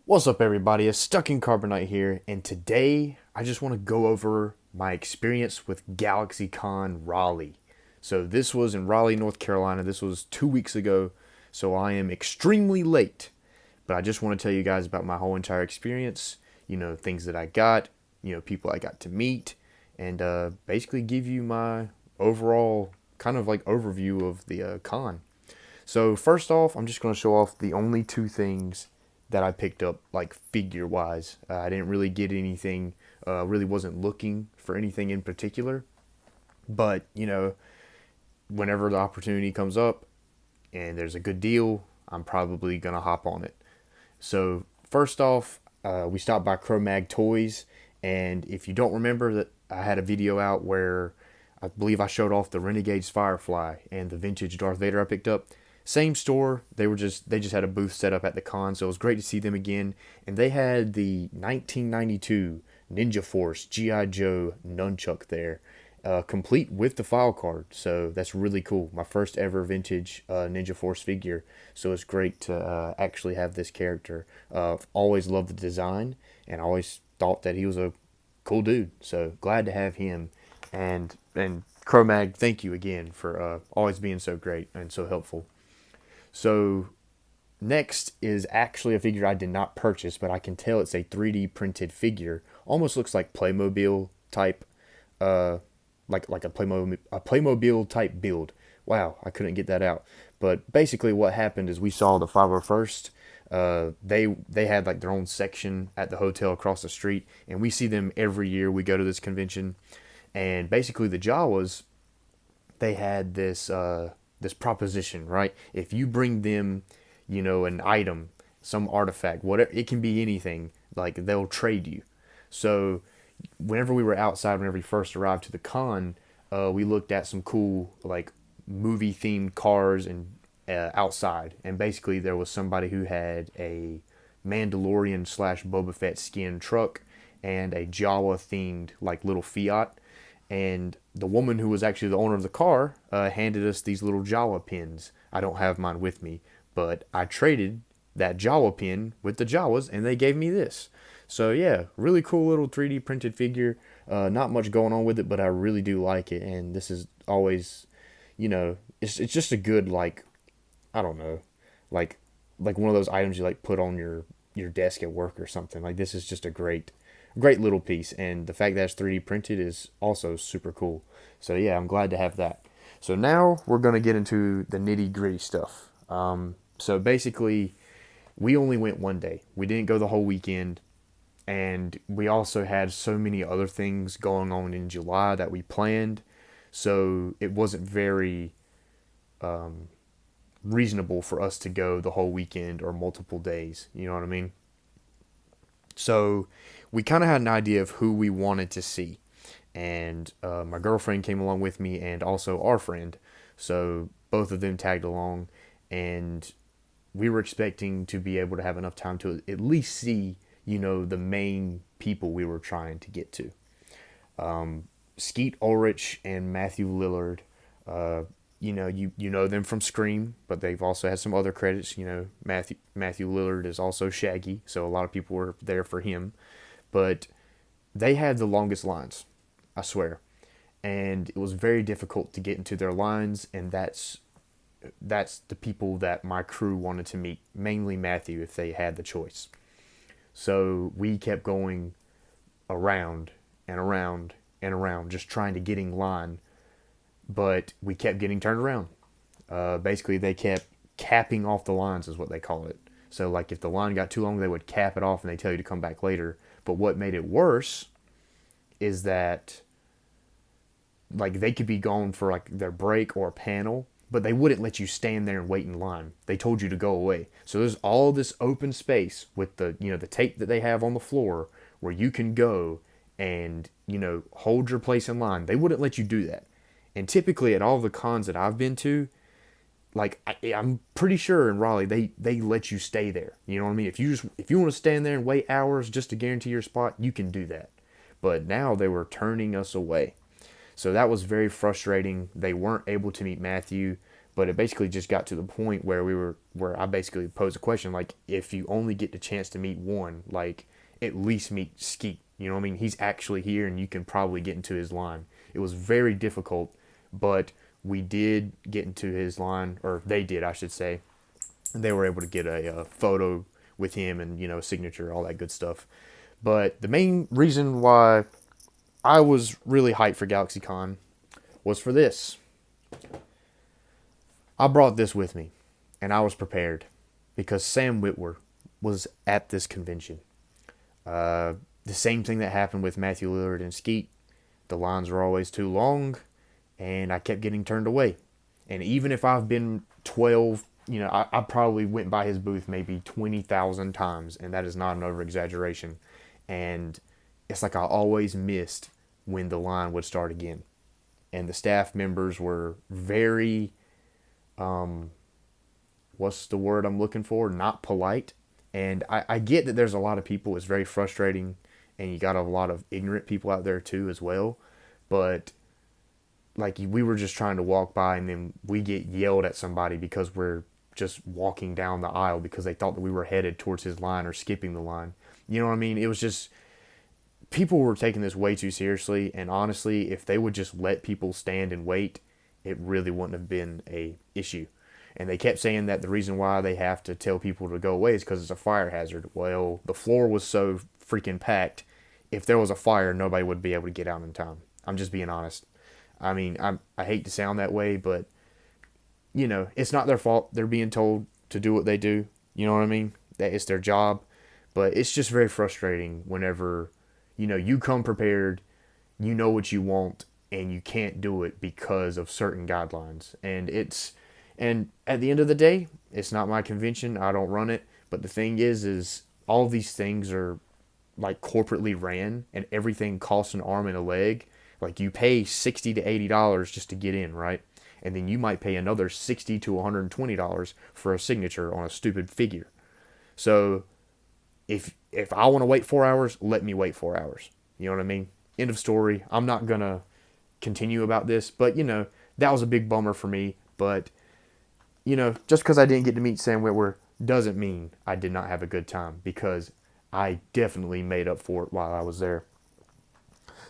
What's up, everybody? It's Stuck in Carbonite here, and today I just want to go over my experience with GalaxyCon Raleigh. So, this was in Raleigh, North Carolina. This was 2 weeks ago, so I am extremely late. But I just want to tell you guys about my whole entire experience, things that I got, people I got to meet, and basically give you my overall kind of like overview of the con. So first off, I'm just going to show off the only two things that I picked up, like figure wise. I didn't really get anything. Really wasn't looking for anything in particular. But whenever the opportunity comes up and there's a good deal, I'm probably gonna hop on it. So first off, we stopped by Cro-Mag Toys, and if you don't remember that, I had a video out where I believe I showed off the Renegade's Firefly and the vintage Darth Vader I picked up. Same store. They just had a booth set up at the con, so it was great to see them again. And they had the 1992 Ninja Force GI Joe nunchuck there, complete with the file card. So that's really cool. My first ever vintage Ninja Force figure. So it's great to actually have this character. Always loved the design, and always thought that he was a cool dude. So glad to have him. And Cro-Mag, thank you again for always being so great and so helpful. So next is actually a figure I did not purchase, but I can tell it's a 3D printed figure. Almost looks like Playmobil type, uh, like a Playmobil type build. Wow, I couldn't get that out. But basically, what happened is we saw the 501st. They had like their own section at the hotel across the street, and we see them every year. We go to this convention, and basically the Jawas, they had this proposition, right? If you bring them, an item, some artifact, whatever, it can be anything, like they'll trade you. So whenever we were outside, whenever we first arrived to the con, we looked at some cool like movie themed cars and outside, and basically there was somebody who had a Mandalorian slash Boba Fett skin truck and a Jawa themed like little Fiat, and the woman who was actually the owner of the car handed us these little Jawa pins. I don't have mine with me, but I traded that Jawa pin with the Jawas, and they gave me this. So yeah, really cool little 3D printed figure. Not much going on with it, but I really do like it, and this is always, it's just a good like, I don't know, like one of those items you like put on your desk at work or something. Like this is just a great little piece, and the fact that it's 3D printed is also super cool. So yeah, I'm glad to have that. So now we're gonna get into the nitty gritty stuff. So basically, we only went one day. We didn't go the whole weekend, and we also had so many other things going on in July that we planned. So it wasn't very reasonable for us to go the whole weekend or multiple days. You know what I mean? So we kind of had an idea of who we wanted to see. And my girlfriend came along with me, and also our friend. So both of them tagged along, and we were expecting to be able to have enough time to at least see, the main people we were trying to get to. Skeet Ulrich and Matthew Lillard. You know them from Scream, but they've also had some other credits. Matthew Lillard is also Shaggy, so a lot of people were there for him. But they had the longest lines, I swear, and it was very difficult to get into their lines, and that's the people that my crew wanted to meet, mainly Matthew, if they had the choice. So we kept going around and around and around, just trying to get in line, but we kept getting turned around. Basically, they kept capping off the lines, is what they call it. So, like, if the line got too long, they would cap it off and they tell you to come back later. But what made it worse is that, like, they could be gone for like their break or a panel, but they wouldn't let you stand there and wait in line. They told you to go away. So there's all this open space with the tape that they have on the floor where you can go and hold your place in line. They wouldn't let you do that. And typically at all the cons that I've been to, like I'm pretty sure in Raleigh they let you stay there. You know what I mean? If you want to stand there and wait hours just to guarantee your spot, you can do that. But now they were turning us away. So that was very frustrating. They weren't able to meet Matthew, But it basically just got to the point where where I basically posed a question like, if you only get the chance to meet one, like at least meet Skeet. You know what I mean? He's actually here, and you can probably get into his line. It was very difficult, but we did get into his line, or they did, I should say. And they were able to get a photo with him and signature, all that good stuff. But the main reason why I was really hyped for GalaxyCon was for this. I brought this with me, and I was prepared because Sam Witwer was at this convention. The same thing that happened with Matthew Lillard and Skeet. The lines were always too long, and I kept getting turned away. And even if I've been 12, I probably went by his booth maybe 20,000 times, and that is not an over exaggeration. And it's like I always missed when the line would start again. And the staff members were very, what's the word I'm looking for? Not polite. And I get that there's a lot of people, it's very frustrating, and you got a lot of ignorant people out there too as well. But like we were just trying to walk by, and then we get yelled at somebody because we're just walking down the aisle because they thought that we were headed towards his line or skipping the line. You know what I mean? It was just, people were taking this way too seriously, and honestly, if they would just let people stand and wait, it really wouldn't have been a issue. And they kept saying that the reason why they have to tell people to go away is because it's a fire hazard. Well, the floor was so freaking packed. If there was a fire, nobody would be able to get out in time. I'm just being honest. I mean, I hate to sound that way, but it's not their fault. They're being told to do what they do. You know what I mean? That it's their job. But it's just very frustrating whenever, you come prepared, you know what you want, and you can't do it because of certain guidelines. And at the end of the day, it's not my convention. I don't run it. But the thing is all of these things are like corporately ran, and everything costs an arm and a leg. Like you pay $60 to $80 just to get in, right? And then you might pay another $60 to $120 for a signature on a stupid figure. So if I want to wait 4 hours, let me wait 4 hours. You know what I mean? End of story. I'm not gonna continue about this, but that was a big bummer for me. But just because I didn't get to meet Sam Witwer doesn't mean I did not have a good time, because I definitely made up for it while I was there.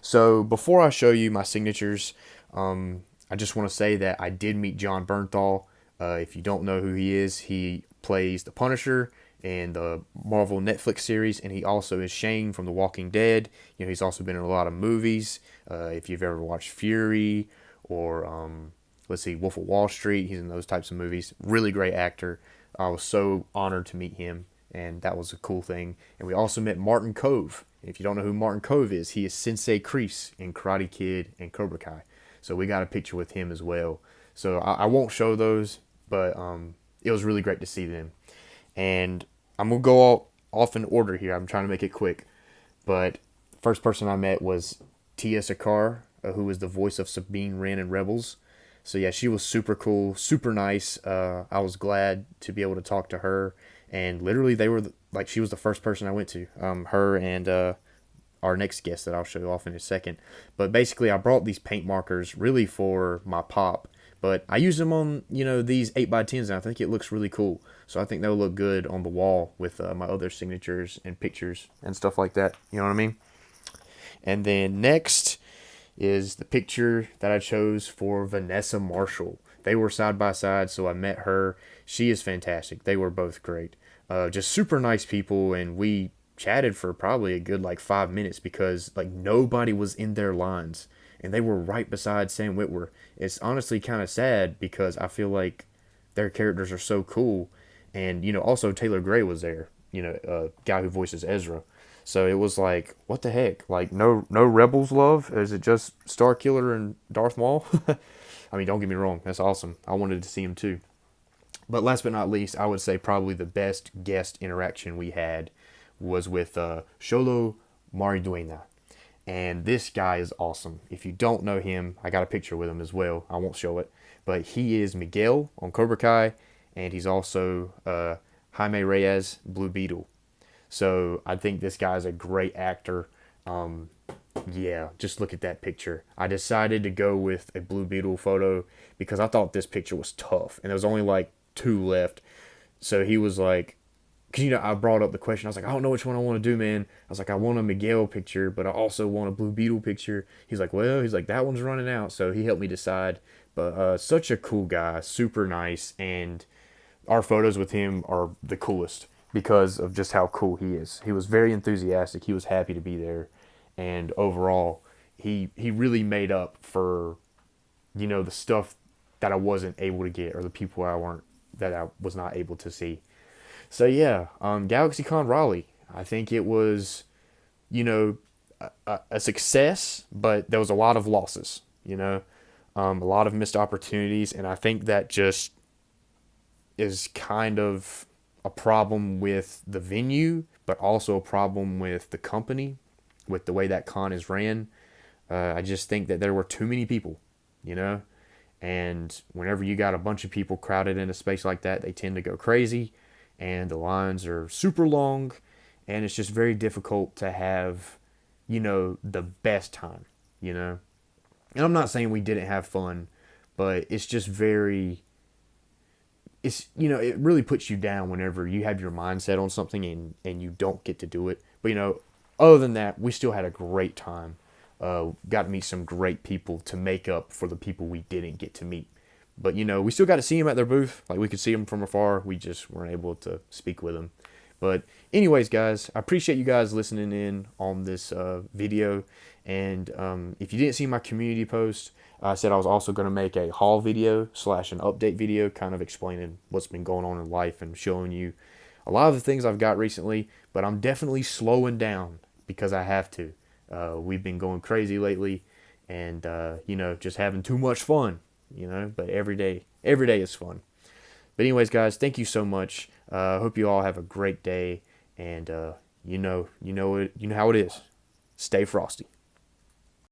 So before I show you my signatures, I just want to say that I did meet John Bernthal. If you don't know who he is, he plays the Punisher in the Marvel Netflix series, and he also is Shane from The Walking Dead. He's also been in a lot of movies. If you've ever watched Fury or let's see, Wolf of Wall Street, he's in those types of movies. Really great actor. I was so honored to meet him, and that was a cool thing. And we also met Martin Kove. If you don't know who Martin Kove is, he is Sensei Kreese in Karate Kid and Cobra Kai. So we got a picture with him as well. So I won't show those, but it was really great to see them. And I'm going to go all off in order here. I'm trying to make it quick. But first person I met was Tia Sakar, who was the voice of Sabine Wren in Rebels. So yeah, she was super cool, super nice. I was glad to be able to talk to her. And literally she was the first person I went to. Her and our next guest that I'll show you off in a second. But basically, I brought these paint markers really for my pop. But I use them on, these 8x10s, and I think it looks really cool. So I think they'll look good on the wall with my other signatures and pictures and stuff like that. You know what I mean? And then next is the picture that I chose for Vanessa Marshall. They were side by side, so I met her. She is fantastic. They were both great. Just super nice people, and we chatted for probably a good 5 minutes because nobody was in their lines, and they were right beside Sam Witwer. It's honestly kind of sad because I feel like their characters are so cool, and also Taylor Gray was there, guy who voices Ezra. So it was like, what the heck? No Rebels love? Is it just Starkiller and Darth Maul? I mean, don't get me wrong, that's awesome. I wanted to see him too. But last but not least, I would say probably the best guest interaction we had was with Sholo Mariduena. And this guy is awesome. If you don't know him, I got a picture with him as well. I won't show it. But he is Miguel on Cobra Kai, and he's also Jaime Reyes, Blue Beetle. So I think this guy is a great actor. Yeah, just look at that picture. I decided to go with a Blue Beetle photo because I thought this picture was tough, and there was only like two left. So he was like, because I brought up the question. I was like, I don't know which one I want to do, man. I was like, I want a Miguel picture, but I also want a Blue Beetle picture. He's like, well, he's like, that one's running out, so he helped me decide. But such a cool guy, super nice, and our photos with him are the coolest because of just how cool he is. He was very enthusiastic. He was happy to be there, and overall, he really made up for the stuff that I wasn't able to get or the people I was not able to see. So yeah, GalaxyCon Raleigh. I think it was a success, but there was a lot of losses. A lot of missed opportunities, and I think that just is kind of a problem with the venue, but also a problem with the company, with the way that con is ran. I just think that there were too many people, you know, and whenever you got a bunch of people crowded in a space like that, they tend to go crazy, and the lines are super long, and it's just very difficult to have, the best time, you know. And I'm not saying we didn't have fun, but it's just very it really puts you down whenever you have your mindset on something and you don't get to do it. But other than that, we still had a great time. Got to meet some great people to make up for the people we didn't get to meet. But we still got to see them at their booth. Like, we could see them from afar. We just weren't able to speak with them. But anyways, guys, I appreciate you guys listening in on this video. And if you didn't see my community post, I said I was also going to make a haul video / an update video, kind of explaining what's been going on in life and showing you a lot of the things I've got recently. But I'm definitely slowing down because I have to. We've been going crazy lately, and just having too much fun. But every day is fun. But anyways, guys, thank you so much. Hope you all have a great day, and you know how it is. Stay frosty.